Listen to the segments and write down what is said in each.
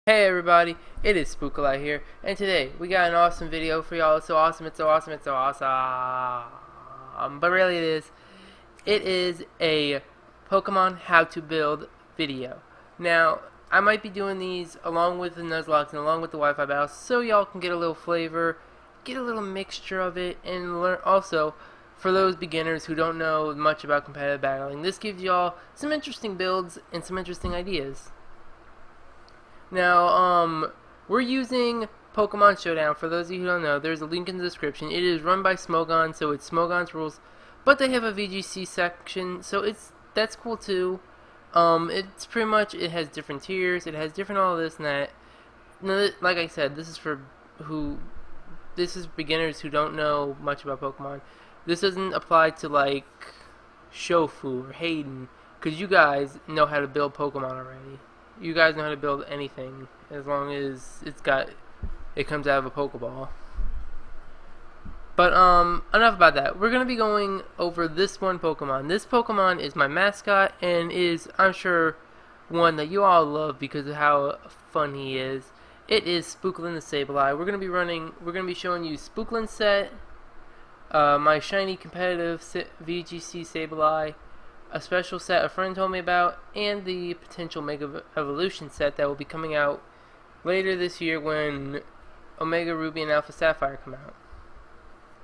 Hey everybody, it is Sableye here, and today we got an awesome video for y'all. It's so awesome, it's so awesome, it's so awesome. But really it is a Pokemon how to build video. Now, I might be doing these along with the Nuzlocke and along with the Wi-Fi battles, so y'all can get a little flavor, get a little mixture of it, and learn also for those beginners who don't know much about competitive battling. This gives y'all some interesting builds and some interesting ideas. Now, we're using Pokemon Showdown. For those of you who don't know, there's a link in the description. It is run by Smogon, so it's Smogon's rules, but they have a VGC section, so that's cool too. It's pretty much, it has different tiers, it has different all this and that. Now, like I said, this is beginners who don't know much about Pokemon. This doesn't apply to like Shofu or Hayden, because you guys know how to build Pokemon already. You guys know how to build anything as long as it comes out of a Pokeball. But enough about that. We're gonna be going over this one Pokemon. This Pokemon is my mascot and is, I'm sure, one that you all love because of how fun he is. It is Spooklin the Sableye. We're gonna be showing you Spooklin set, my shiny competitive VGC Sableye, a special set a friend told me about, and the potential Mega Evolution set that will be coming out later this year when Omega Ruby and Alpha Sapphire come out.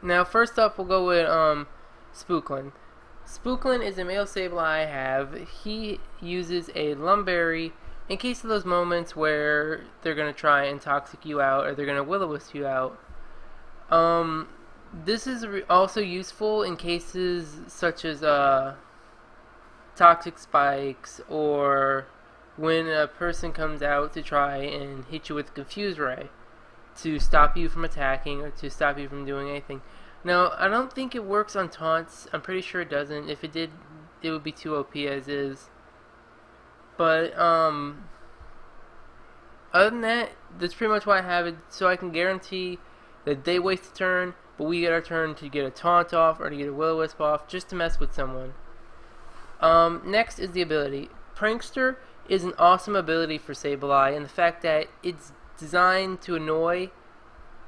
Now, first up, we'll go with Spooklin. Spooklin is a male Sableye I have. He uses a Lumberry in case of those moments where they're going to try and toxic you out or they're going to Will-O-Wisp you out. This is also useful in cases such as toxic spikes, or when a person comes out to try and hit you with Confuse Ray to stop you from attacking or to stop you from doing anything. Now, I don't think it works on taunts. I'm pretty sure it doesn't. If it did, it would be too OP as is. But other than that, that's pretty much why I have it, so I can guarantee that they waste a turn, but we get our turn to get a taunt off or to get a Will-O-Wisp off, just to mess with someone. Next is the ability. Prankster is an awesome ability for Sableye, and the fact that it's designed to annoy,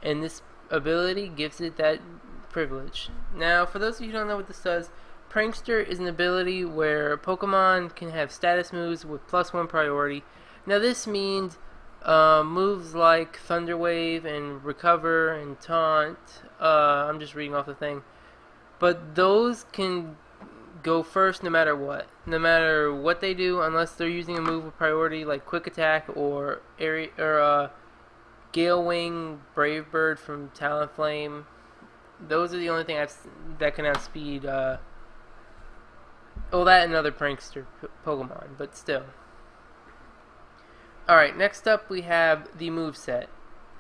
and this ability gives it that privilege. Now, for those of you who don't know what this does, Prankster is an ability where Pokemon can have status moves with +1 priority. Now, this means moves like Thunder Wave and Recover and Taunt. I'm just reading off the thing. But those can go first no matter what. No matter what they do, unless they're using a move with priority like Quick Attack or Gale Wing, Brave Bird from Talonflame. Those are the only thing that can outspeed. Well, that and other Prankster Pokemon, but still. Alright, next up we have the moveset.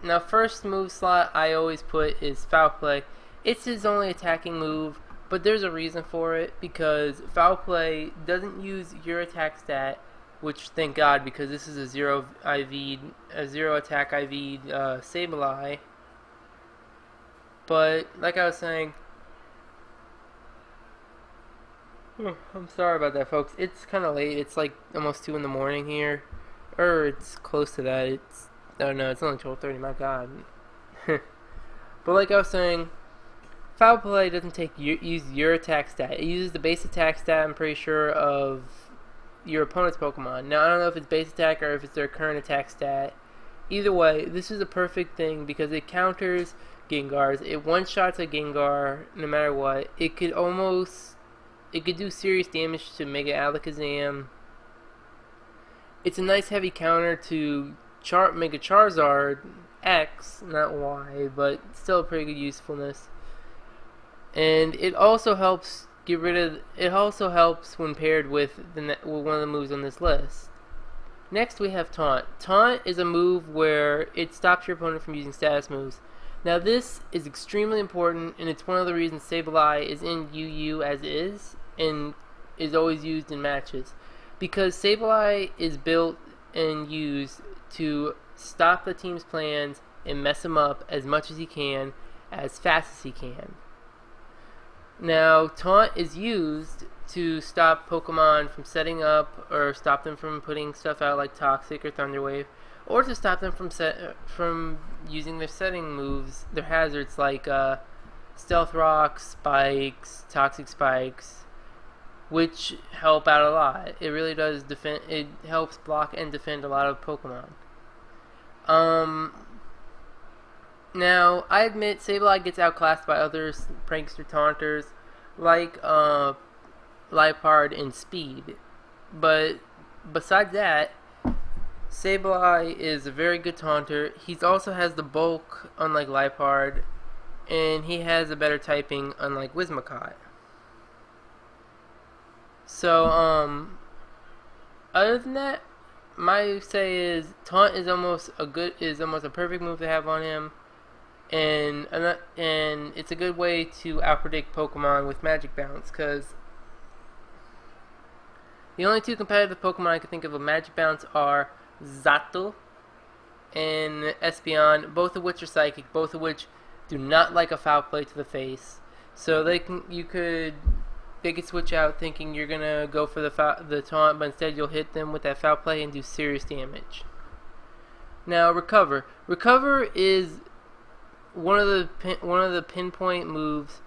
Now, first move slot I always put is Foul Play. It's his only attacking move, but there's a reason for it, because Foul Play doesn't use your attack stat, which thank God, because this is a zero attack IV Sableye. But like I was saying, I'm sorry about that, folks. It's kind of late. It's like almost 2 in the morning here, or it's close to that. Oh no, it's only 12:30. My God. But like I was saying, Foul Play doesn't use your attack stat. It uses the base attack stat, I'm pretty sure, of your opponent's Pokemon. Now, I don't know if it's base attack or if it's their current attack stat. Either way, this is a perfect thing because it counters Gengars. It one-shots a Gengar no matter what. It could do serious damage to Mega Alakazam. It's a nice heavy counter to Mega Charizard X, not Y, but still a pretty good usefulness. And it also helps when paired with one of the moves on this list. Next we have Taunt. Taunt is a move where it stops your opponent from using status moves. Now, this is extremely important, and it's one of the reasons Sableye is in UU as is, and is always used in matches. Because Sableye is built and used to stop the team's plans and mess them up as much as he can, as fast as he can. Now, Taunt is used to stop Pokemon from setting up or stop them from putting stuff out like Toxic or Thunder Wave, or to stop them from using their setting moves, their hazards like stealth rocks, spikes, toxic spikes, which help out a lot. It really does defend. It helps block and defend a lot of Pokemon. Now, I admit Sableye gets outclassed by other prankster taunters like Liepard in speed, but besides that, Sableye is a very good taunter. He also has the bulk, unlike Liepard, and he has a better typing, unlike Whimsicott. So, other than that, my say is taunt is almost a perfect move to have on him, and it's a good way to outpredict Pokemon with Magic Bounce, because the only two competitive Pokemon I can think of with Magic Bounce are Zato and Espeon, both of which are psychic, both of which do not like a foul play to the face. So they could switch out thinking you're gonna go for the taunt, but instead you'll hit them with that foul play and do serious damage. Now recover. Recover is one of the pinpoint moves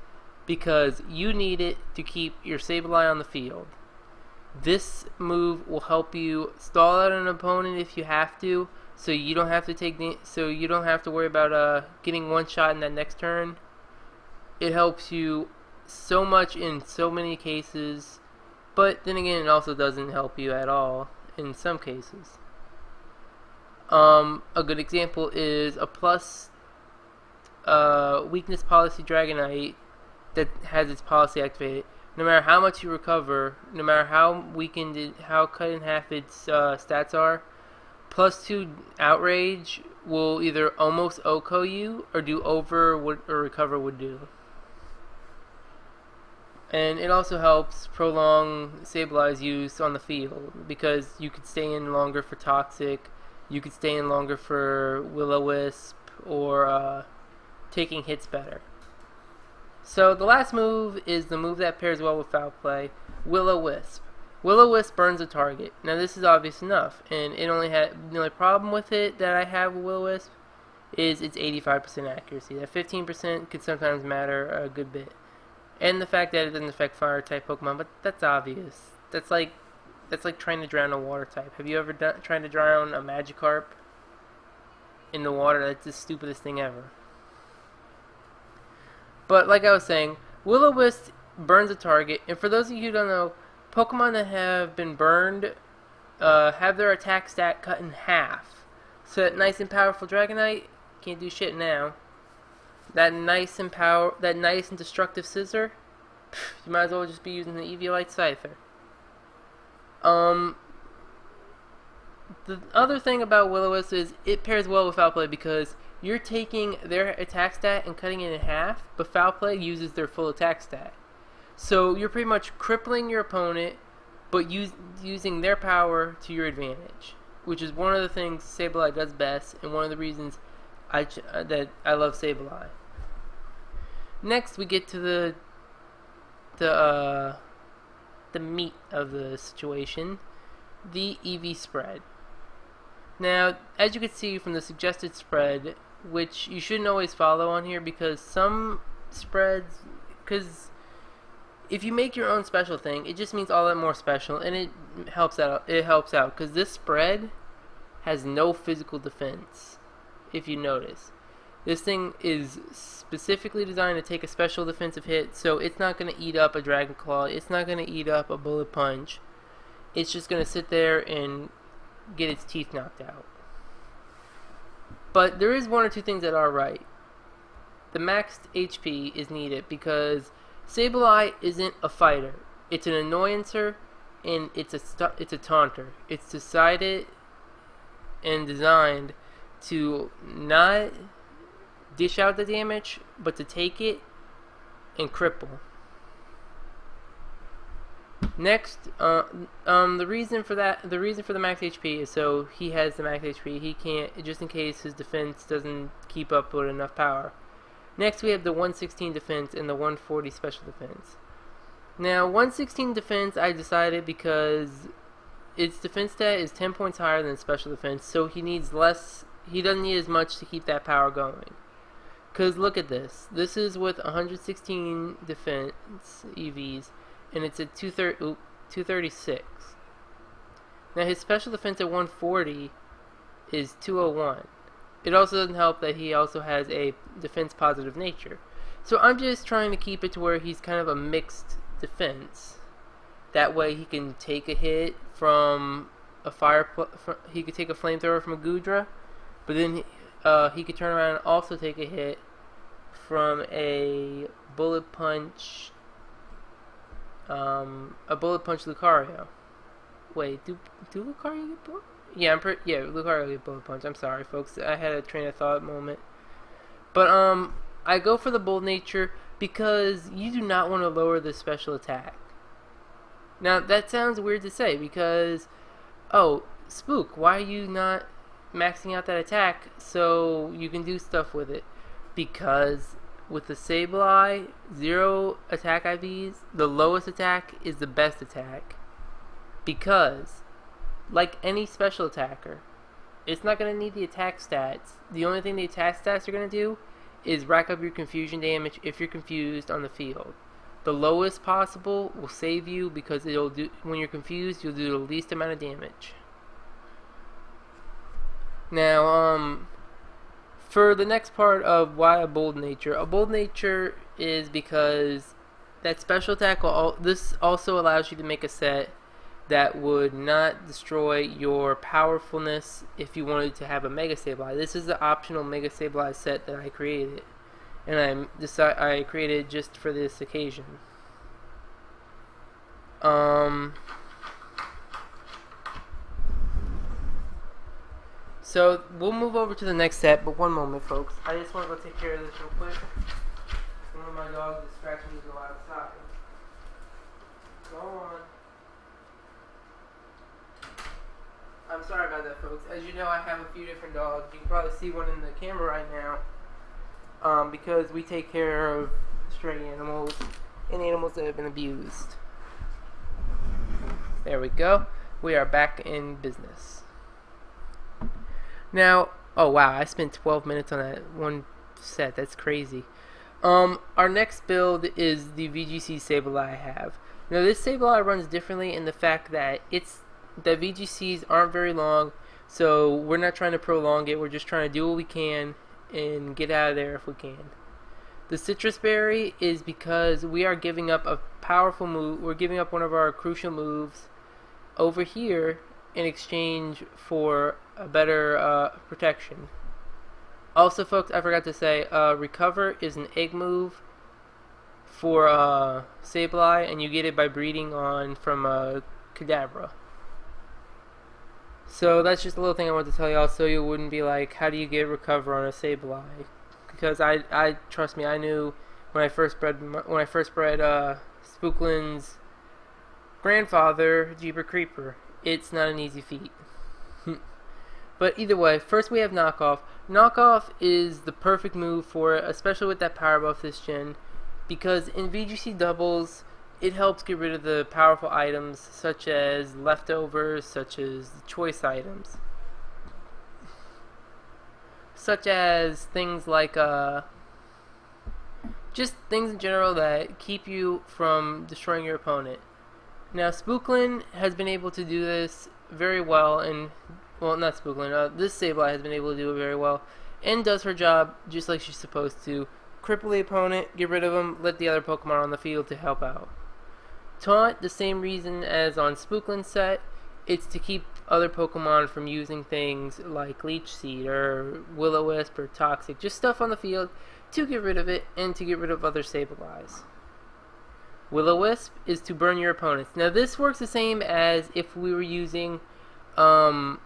because you need it to keep your Sableye on the field. This move will help you stall out an opponent if you have to, so you don't have to worry about getting one shot in that next turn. It helps you so much in so many cases, but then again, it also doesn't help you at all in some cases. A good example is a plus weakness policy Dragonite that has its policy activated. No matter how much you recover, no matter how how cut in half its stats are, +2 outrage will either almost OHKO you or do over what a recover would do. And it also helps prolong Sableye's use on the field because you could stay in longer for Toxic, you could stay in longer for Will-O-Wisp, or taking hits better. So the last move is the move that pairs well with foul play, Will-O-Wisp. Will-O-Wisp burns a target. Now this is obvious enough, and the only problem with it that I have with Will-O-Wisp is its 85% accuracy. That 15% could sometimes matter a good bit. And the fact that it doesn't affect fire type Pokemon, but that's obvious. That's like trying to drown a water type. Have you ever tried to drown a Magikarp in the water? That's the stupidest thing ever. But like I was saying, Will-O-Wisp burns a target, and for those of you who don't know, Pokemon that have been burned have their attack stat cut in half. So that nice and powerful Dragonite can't do shit now. That nice and destructive Scissor, you might as well just be using the Eviolite Scyther. The other thing about Will-O-Wisp is it pairs well with foul play because you're taking their attack stat and cutting it in half, but foul play uses their full attack stat. So you're pretty much crippling your opponent, but using their power to your advantage, which is one of the things Sableye does best, and one of the reasons that I love Sableye. Next, we get to the meat of the situation, the EV spread. Now, as you can see from the suggested spread, which you shouldn't always follow on here because some spreads, because if you make your own special thing, it just means all that more special, and it helps out. It helps out because this spread has no physical defense. If you notice, this thing is specifically designed to take a special defensive hit, so it's not going to eat up a Dragon Claw. It's not going to eat up a Bullet Punch. It's just going to sit there and get its teeth knocked out. But there is one or two things that are right. The maxed HP is needed because Sableye isn't a fighter. It's an annoyancer, and it's a taunter. It's decided and designed to not dish out the damage, but to take it and cripple. Next, the reason for the max HP is so he has the max HP. He can't, just in case his defense doesn't keep up with enough power. Next, we have the 116 defense and the 140 special defense. Now, 116 defense I decided because its defense stat is 10 points higher than special defense, so he needs less. He doesn't need as much to keep that power going. Because look at this. This is with 116 defense EVs, and it's at 236. Now his special defense at 140 is 201. It also doesn't help that he also has a defense positive nature. So I'm just trying to keep it to where he's kind of a mixed defense. That way he can take a hit from a he could take a flamethrower from a Gudra, but then he could turn around and also take a hit from a bullet punch Lucario. Wait, do Lucario get bullet? Yeah, Lucario get bullet punch. I'm sorry, folks. I had a train of thought moment. But I go for the bold nature because you do not want to lower the special attack. Now that sounds weird to say because, oh, Spook, why are you not maxing out that attack so you can do stuff with it? Because with the Sableye, 0 attack IVs, the lowest attack is the best attack. Because, like any special attacker, it's not going to need the attack stats. The only thing the attack stats are going to do is rack up your confusion damage if you're confused on the field. The lowest possible will save you because it'll do, when you're confused, you'll do the least amount of damage. Now, for the next part of why a bold nature is because that special attack this also allows you to make a set that would not destroy your powerfulness if you wanted to have a Mega Sableye. This is the optional Mega Sableye set that I created, and I created just for this occasion. So we'll move over to the next set, but one moment, folks. I just want to go take care of this real quick. One of my dogs is scratching me go outside. Go on. I'm sorry about that, folks. As you know, I have a few different dogs. You can probably see one in the camera right now. Because we take care of stray animals and animals that have been abused. There we go. We are back in business. Now, oh wow, I spent 12 minutes on that one set. That's crazy. Our next build is the VGC Sableye I have. Now this Sableye runs differently in the fact that the VGCs aren't very long, so we're not trying to prolong it. We're just trying to do what we can and get out of there if we can. The Citrus Berry is because we are giving up a powerful move. We're giving up one of our crucial moves over here in exchange for a better protection. Also, folks, I forgot to say, Recover is an egg move for Sableye, and you get it by breeding on from Kadabra. So that's just a little thing I wanted to tell y'all, so you wouldn't be like, how do you get Recover on a Sableye? Because I trust me, I knew when I first bred Spooklin's grandfather, Jeeper Creeper. It's not an easy feat. But either way, first we have Knockoff. Knockoff is the perfect move for it, especially with that power buff this gen, because in VGC doubles, it helps get rid of the powerful items such as leftovers, such as choice items, such as things like just things in general that keep you from destroying your opponent. Now Spooklin has been able to do this very well, and well, not Spooklin, this Sableye has been able to do it very well and does her job just like she's supposed to. Cripple the opponent, get rid of them, let the other Pokemon on the field to help out. Taunt, the same reason as on Spooklin's set, it's to keep other Pokemon from using things like Leech Seed or Will-O-Wisp or Toxic, just stuff on the field to get rid of it and to get rid of other Sableyes. Will-O-Wisp is to burn your opponents. Now this works the same as if we were using, for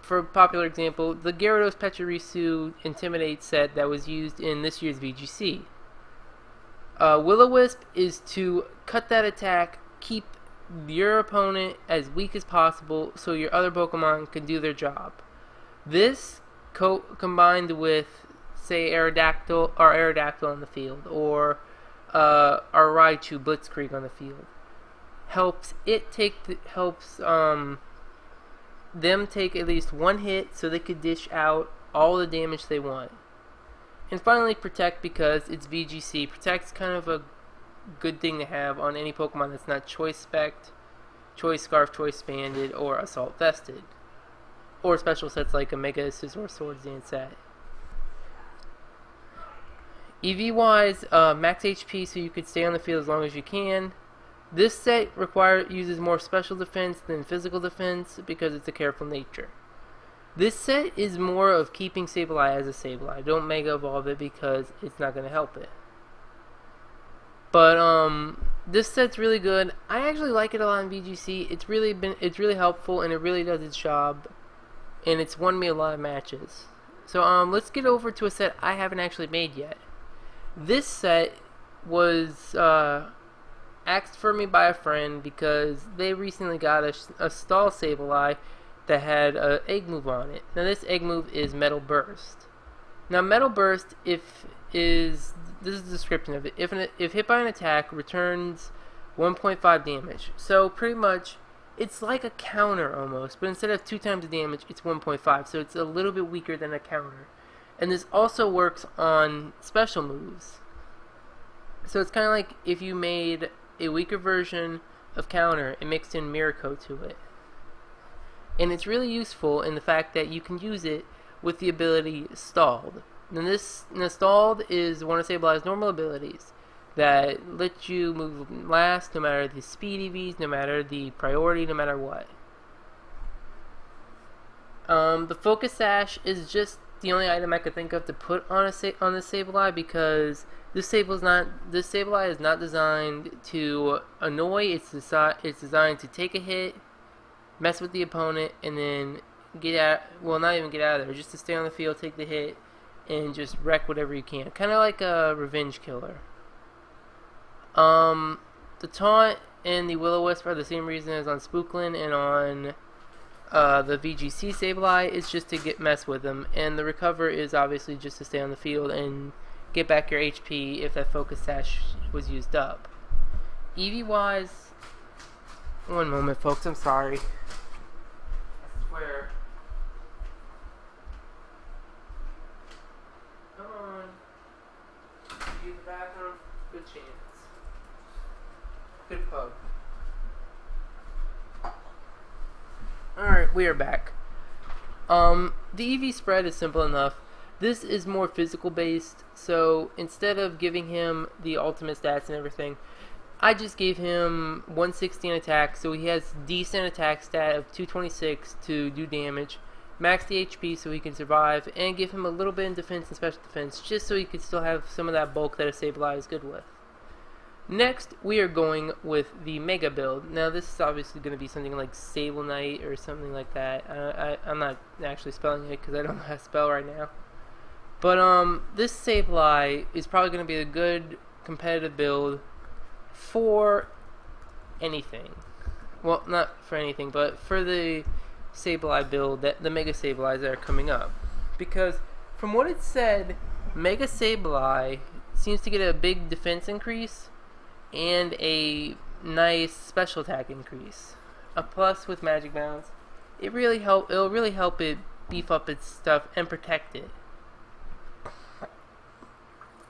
a popular example, the Gyarados Pachirisu Intimidate set that was used in this year's VGC. Will-O-Wisp is to cut that attack, keep your opponent as weak as possible so your other Pokemon can do their job. This combined with, say, Aerodactyl on the field, or our Raichu Blitzkrieg on the field, helps them take at least one hit so they could dish out all the damage they want. And finally, Protect, because it's VGC. Protect's kind of a good thing to have on any Pokemon that's not Choice Spect, Choice Scarf, Choice Banded, or Assault Vested. Or special sets like a Mega Scizor Swords Dance set. EV-wise, max HP so you could stay on the field as long as you can. This set uses more special defense than physical defense because it's a careful nature. This set is more of keeping Sableye as a Sableye. Don't Mega Evolve it because it's not going to help it. But this set's really good. I actually like it a lot in VGC. It's really helpful, and it really does its job. And it's won me a lot of matches. So let's get over to a set I haven't actually made yet. This set was asked for me by a friend because they recently got a stall Sableye that had an egg move on it. Now this egg move is Metal Burst. Now Metal Burst, this is the description of it. If hit by an attack, returns 1.5 damage. So pretty much, it's like a counter almost, but instead of 2 times the damage, it's 1.5. So it's a little bit weaker than a counter. And this also works on special moves. So it's kind of like if you made a weaker version of counter and mixed in Miracle to it. And it's really useful in the fact that you can use it with the ability Stalled. Now Stalled is one of Sableye's normal abilities that lets you move last no matter the speed EVs, no matter the priority, no matter what. The Focus Sash is just the only item I could think of to put on this Sableye because this Sableye is not designed to annoy. It's designed to take a hit, mess with the opponent, and then get out. Well, not even get out of there, just to stay on the field, take the hit, and just wreck whatever you can. Kind of like a revenge killer. The Taunt and the Will-O-Wisp are the same reason as on Spooklin and on the VGC Sableye. Is just to mess with them, and the Recover is obviously just to stay on the field and get back your HP if that Focus Sash was used up. EV-wise, one moment, folks. I'm sorry. I swear. Come on. Use the bathroom. Good chance. Good pug. Alright, we are back. The EV spread is simple enough. This is more physical based, so instead of giving him the ultimate stats and everything, I just gave him 160 in attack, so he has decent attack stat of 226 to do damage, max the HP so he can survive, and give him a little bit in defense and special defense, just so he could still have some of that bulk that a Sableye is good with. Next, we are going with the Mega build. Now, this is obviously going to be something like Sable Knight or something like that. I'm not actually spelling it because I don't know how to spell right now. But this Sableye is probably going to be a good competitive build for anything. Well, not for anything, but for the Sableye build, the Mega Sableyes that are coming up. Because from what it said, Mega Sableye seems to get a big defense increase and a nice special attack increase. A plus with Magic Bounce. It'll really help it beef up its stuff and protect it.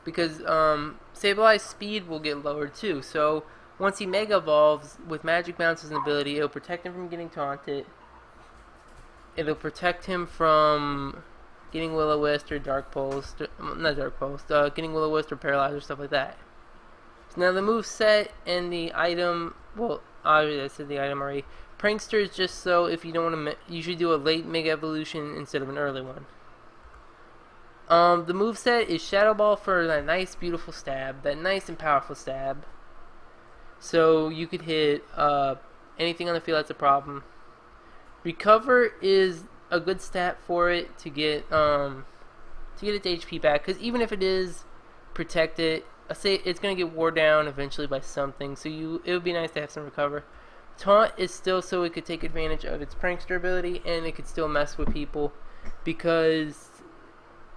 Because Sableye's speed will get lowered too. So once he Mega Evolves with Magic Bounce as an ability, it'll protect him from getting taunted. It'll protect him from getting Will-O-Wisp or Dark Pulse, getting Will-O-Wisp or Paralyzed or stuff like that. Now the move set and the item, well, obviously I said the item already. Prankster is just so if you don't want to, you should do a late Mega Evolution instead of an early one. The move set is Shadow Ball for that nice, beautiful stab, that nice and powerful stab. So you could hit anything on the field that's a problem. Recover is a good stat for it to get its HP back, because even if it is protected, it's going to get wore down eventually by something, so it would be nice to have some recover. Taunt is still so it could take advantage of its prankster ability, and it could still mess with people, because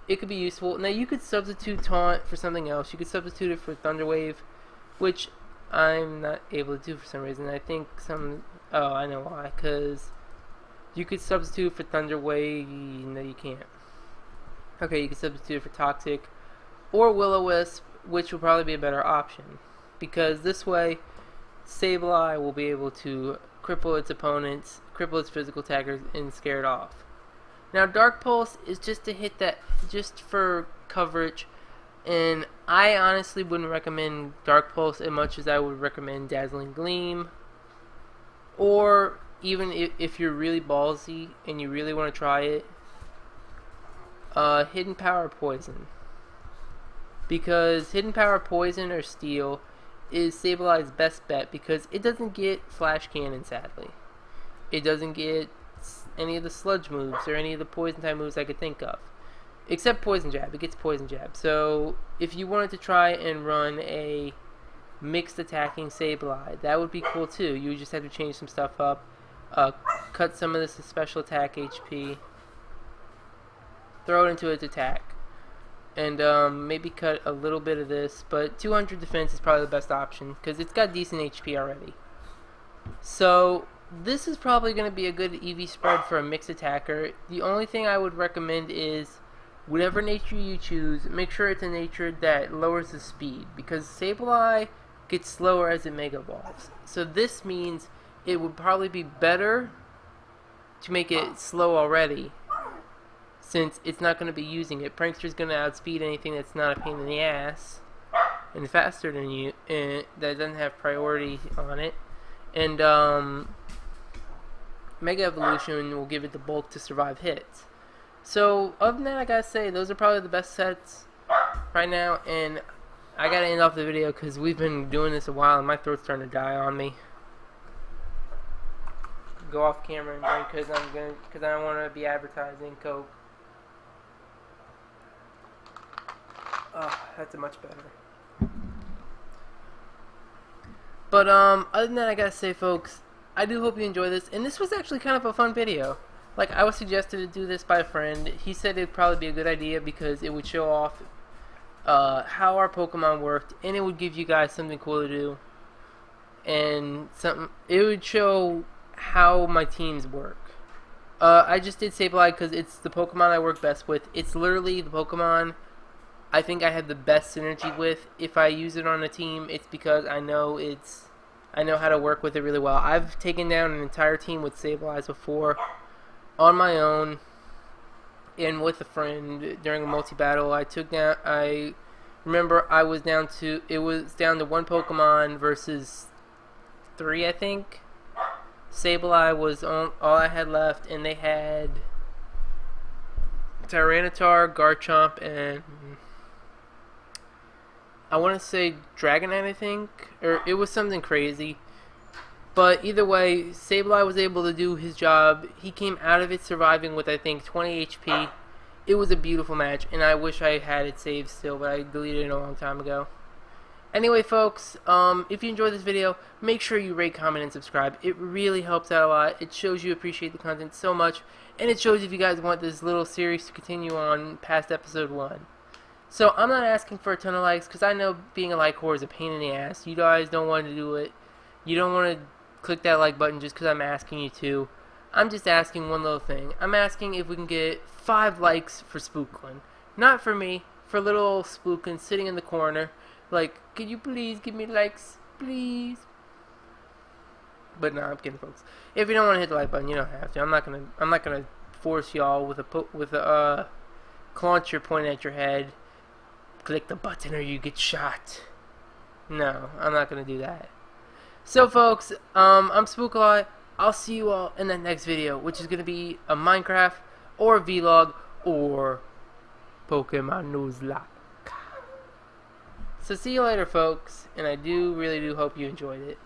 it could be useful. Now you could substitute Taunt for something else. You could substitute it for Thunder Wave, which I'm not able to do for some reason. I think oh, I know why, because You could substitute for Thunder Wave. No, you can't. Okay, you can substitute for Toxic or Will-O-Wisp, which will probably be a better option, because this way Sableye will be able to cripple its opponents, cripple its physical attackers, and scare it off. Now Dark Pulse is just to hit that, just for coverage, and I honestly wouldn't recommend Dark Pulse as much as I would recommend Dazzling Gleam, or even if you're really ballsy and you really want to try it, Hidden Power Poison. Because Hidden Power Poison or Steel is Sableye's best bet, because it doesn't get Flash Cannon, sadly. It doesn't get any of the sludge moves or any of the poison type moves I could think of. Except Poison Jab. It gets Poison Jab. So if you wanted to try and run a mixed attacking Sableye, that would be cool too. You would just have to change some stuff up. Cut some of this special attack HP. Throw it into its attack. And maybe cut a little bit of this, but 200 defense is probably the best option because it's got decent HP already. So this is probably going to be a good EV spread for a mixed attacker. The only thing I would recommend is whatever nature you choose, make sure it's a nature that lowers the speed, because Sableye gets slower as it Mega Evolves. So this means it would probably be better to make it slow already, since it's not going to be using it. Prankster's going to outspeed anything that's not a pain in the ass and faster than you, and that doesn't have priority on it. And Mega Evolution will give it the bulk to survive hits. So other than that, I gotta say those are probably the best sets right now. And I gotta end off the video because we've been doing this a while and my throat's starting to die on me. Go off camera and drink because I don't want to be advertising Coke. Oh, that's a much better. But other than that, I gotta say, folks, I do hope you enjoy this. And this was actually kind of a fun video. Like, I was suggested to do this by a friend. He said it'd probably be a good idea because it would show off how our Pokemon worked, and it would give you guys something cool to do. And it would show how my teams work. I just did Sableye because it's the Pokemon I work best with. It's literally the Pokemon I think I have the best synergy with. If I use it on a team, it's because I know how to work with it really well. I've taken down an entire team with Sableyes before on my own and with a friend during a multi-battle. I remember it was down to one Pokemon versus 3, I think. Sableye was all I had left, and they had Tyranitar, Garchomp, and I want to say Dragonite, I think, or it was something crazy. But either way, Sableye was able to do his job. He came out of it surviving with, I think, 20 HP. It was a beautiful match, and I wish I had it saved still, but I deleted it a long time ago. Anyway, folks, if you enjoyed this video, make sure you rate, comment, and subscribe. It really helps out a lot. It shows you appreciate the content so much, and it shows if you guys want this little series to continue on past episode 1. So I'm not asking for a ton of likes, because I know being a like whore is a pain in the ass. You guys don't want to do it. You don't want to click that like button just because I'm asking you to. I'm just asking one little thing. I'm asking if we can get 5 likes for Spooklin. Not for me, for little old Spooklin sitting in the corner. Like, could you please give me likes, please? But no, I'm kidding, folks. If you don't want to hit the like button, you don't have to. I'm not gonna force y'all with a launcher pointing at your head. Click the button or you get shot. No, I'm not gonna do that. So, folks, I'm Sableye. I'll see you all in the next video, which is gonna be a Minecraft or a vlog or Pokemon Nuzlocke. So see you later, folks, and I really do hope you enjoyed it.